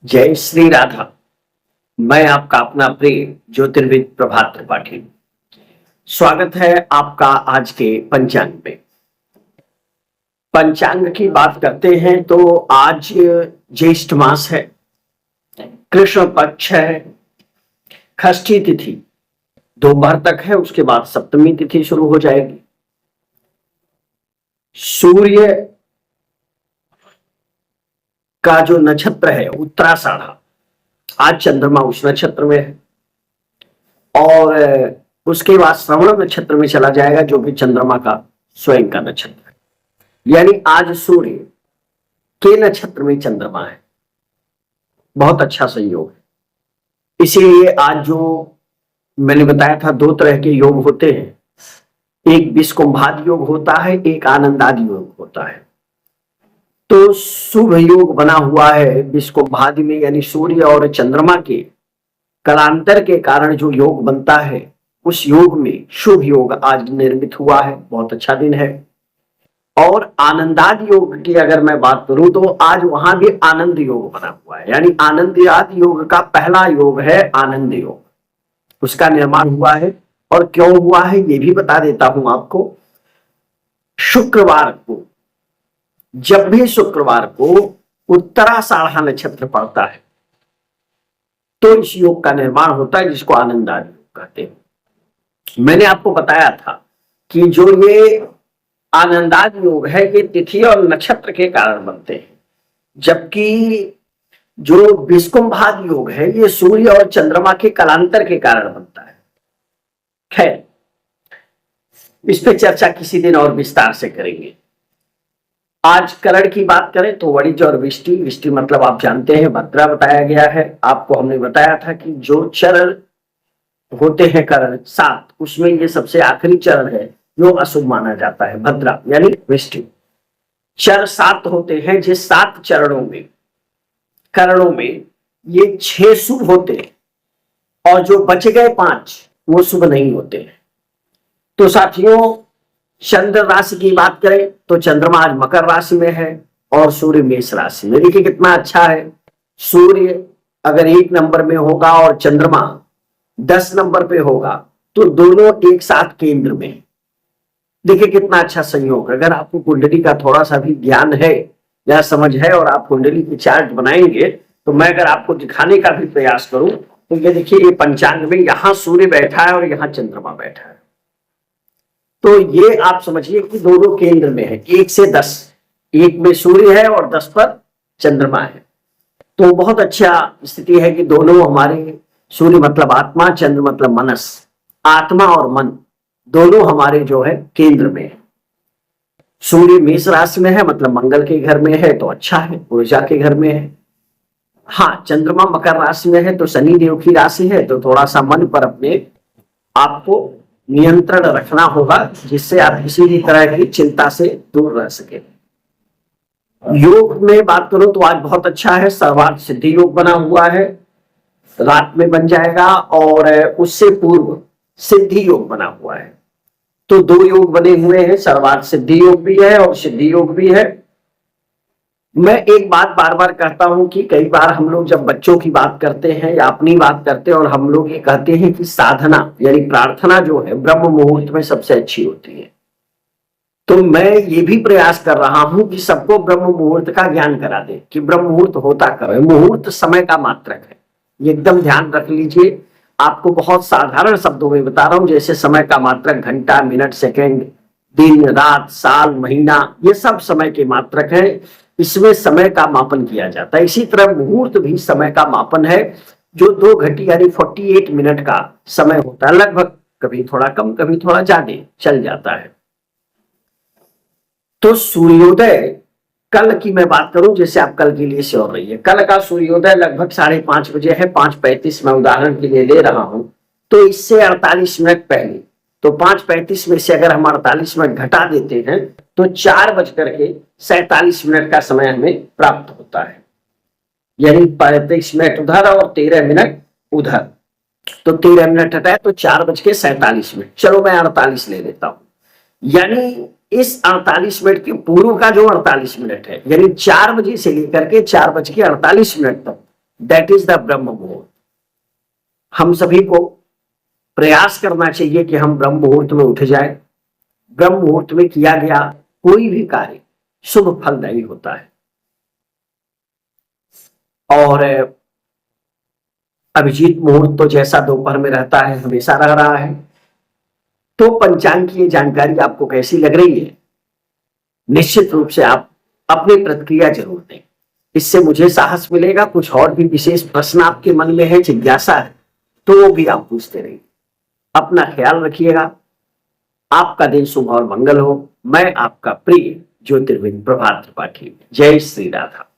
जय श्री राधा। मैं आपका अपना प्रिय ज्योतिर्विद प्रभात त्रिपाठी। स्वागत है आपका आज के पंचांग में। पंचांग की बात करते हैं तो आज ज्येष्ठ मास है, कृष्ण पक्ष है, षष्ठी तिथि दोपहर तक है, उसके बाद सप्तमी तिथि शुरू हो जाएगी। सूर्य का जो नक्षत्र है उत्तराषाढ़ा, आज चंद्रमा उस नक्षत्र में है और उसके बाद श्रवण नक्षत्र में चला जाएगा जो कि चंद्रमा का स्वयं का नक्षत्र है। यानी आज सूर्य के नक्षत्र में चंद्रमा है, बहुत अच्छा संयोग है। इसीलिए आज जो मैंने बताया था दो तरह के योग होते हैं, एक विषकुंभादि योग होता है, एक आनंदादि योग होता है। तो शुभ योग बना हुआ है विषकुंभादि में, यानी सूर्य और चंद्रमा के कालांतर के कारण जो योग बनता है उस योग में शुभ योग आज निर्मित हुआ है, बहुत अच्छा दिन है। और आनंदादि योग की अगर मैं बात करूं तो आज वहां भी आनंद योग बना हुआ है, यानी आनंदादि योग का पहला योग है आनंद योग, उसका निर्माण हुआ है। और क्यों हुआ है ये भी बता देता हूं आपको। शुक्रवार को, जब भी शुक्रवार को उत्तराषाढ़ा नक्षत्र पड़ता है तो इस योग का निर्माण होता है, जिसको आनंदादि योग कहते हैं। मैंने आपको बताया था कि जो ये आनंदादि योग है ये तिथि और नक्षत्र के कारण बनते हैं, जबकि जो विषकुंभादि योग है ये सूर्य और चंद्रमा के कालांतर के कारण बनता है। खैर, इस पे चर्चा किसी दिन और विस्तार से करेंगे। आज करण की बात करें तो वणिज और विष्टि, विष्टि मतलब आप जानते हैं भद्रा बताया गया है। आपको हमने बताया था कि जो चरण होते हैं करण 7, उसमें ये सबसे आखिरी चरण है जो अशुभ माना जाता है, भद्रा यानी विष्टि। चरण 7 होते हैं, जिस 7 चरणों में करणों में ये 6 शुभ होते हैं और जो बच गए 5 वो शुभ नहीं होते हैं। तो साथियों, चंद्र राशि की बात करें तो चंद्रमा आज मकर राशि में है और सूर्य मेष राशि में। देखिए कितना अच्छा है, सूर्य अगर 1 नंबर में होगा और चंद्रमा 10 नंबर पे होगा तो दोनों एक साथ केंद्र में। देखिए कितना अच्छा संयोग। अगर आपको कुंडली का थोड़ा सा भी ज्ञान है या समझ है और आप कुंडली की चार्ट बनाएंगे तो मैं अगर आपको दिखाने का भी प्रयास करूं तो ये देखिए, ये पंचांग में यहां सूर्य बैठा है और यहां चंद्रमा बैठा है, तो ये आप समझिए कि दोनों केंद्र में है, 1 से 10, 1 में सूर्य है और 10 पर चंद्रमा है। तो बहुत अच्छा स्थिति है कि दोनों हमारे, सूर्य मतलब आत्मा, चंद्र मतलब मनस, आत्मा और मन दोनों हमारे जो है केंद्र में है। सूर्य मेष राशि में है मतलब मंगल के घर में है तो अच्छा है, ऊर्जा के घर में है। हाँ, चंद्रमा मकर राशि में है तो शनि देव की राशि है, तो थोड़ा सा मन पर अपने आपको नियंत्रण रखना होगा, जिससे आप किसी भी तरह की चिंता से दूर रह सके। योग में बात करूं तो आज बहुत अच्छा है, सर्वार्थ सिद्धि योग बना हुआ है, रात में बन जाएगा। और उससे पूर्व सिद्धि योग बना हुआ है, तो 2 योग बने हुए हैं, सर्वार्थ सिद्धि योग भी है और सिद्धि योग भी है। मैं एक बात बार बार कहता हूं कि कई बार हम लोग जब बच्चों की बात करते हैं या अपनी बात करते हैं और हम लोग ये कहते हैं कि साधना यानी प्रार्थना जो है ब्रह्म मुहूर्त में सबसे अच्छी होती है, तो मैं ये भी प्रयास कर रहा हूं कि सबको ब्रह्म मुहूर्त का ज्ञान करा दे कि ब्रह्म मुहूर्त होता कब है। मुहूर्त समय का मात्रक है, ये एकदम ध्यान रख लीजिए। आपको बहुत साधारण शब्दों में बता रहा हूं, जैसे समय का मात्रक घंटा, मिनट, सेकेंड, दिन, रात, साल, महीना, ये सब समय के मात्रक है, इसमें समय का मापन किया जाता है। इसी तरह मुहूर्त भी समय का मापन है, जो 2 घंटे यानी 48 मिनट का समय होता है, लगभग कभी थोड़ा कम कभी थोड़ा ज्यादा चल जाता है। तो सूर्योदय कल की मैं बात करूं, जैसे आप कल के लिए श्योर रहिए, कल का सूर्योदय लगभग 5:30 बजे है, 5:35 मैं उदाहरण के लिए ले रहा हूं, तो इससे 48 मिनट पहले, तो 5:35 में से अगर हम 48 मिनट घटा देते हैं तो 4:47 का समय हमें प्राप्त होता है, यानी 35 मिनट उधर और 13 मिनट उधर, तो 13 मिनट हटाए तो 4:47। चलो मैं 48 ले लेता हूं, यानी इस 48 मिनट के पूर्व का जो 48 मिनट है, यानी 4 बजे से लेकर के 4:48 तक दैट इज द ब्रह्म मुहूर्त। हम सभी को प्रयास करना चाहिए कि हम ब्रह्म मुहूर्त में उठ जाए। ब्रह्म मुहूर्त में किया गया कोई भी कार्य शुभ फलदायी होता है। और अभिजीत मुहूर्त तो जैसा दोपहर में रहता है हमेशा रह रहा है। तो पंचांग की ये जानकारी आपको कैसी लग रही है, निश्चित रूप से आप अपनी प्रतिक्रिया जरूर दें। इससे मुझे साहस मिलेगा। कुछ और भी विशेष प्रश्न आपके मन में है, जिज्ञासा है, तो वो भी आप पूछते रहिए। अपना ख्याल रखिएगा। आपका दिन शुभ और मंगल हो। मैं आपका प्रिय ज्योतिर्विद प्रभात त्रिपाठी। जय श्री राधा।